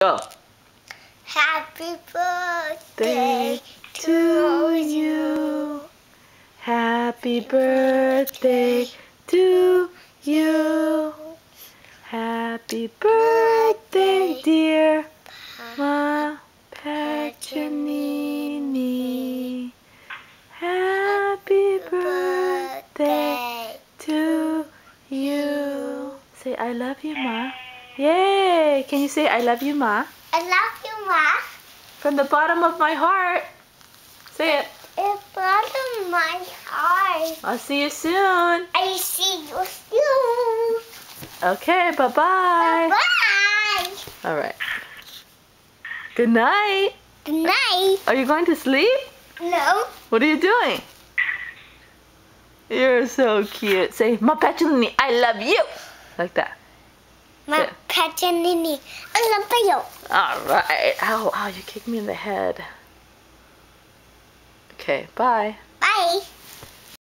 Go. Happy birthday to you. Happy birthday to you. Happy birthday, dear Ma Piccinini. Happy birthday to you. Say, I love you, Ma. Yay! Can you say, I love you, Ma? I love you, Ma. From the bottom of my heart. Say it. It's from my heart. I'll see you soon. I see you soon. Okay, bye-bye. Bye. All right. Good night. Good night. Are you going to sleep? No. What are you doing? You're so cute. Say, Ma Piccinini, I love you. Like that. Ma Piccinini, I love you. All right. Ow, ow, you kicked me in the head. Okay, bye. Bye.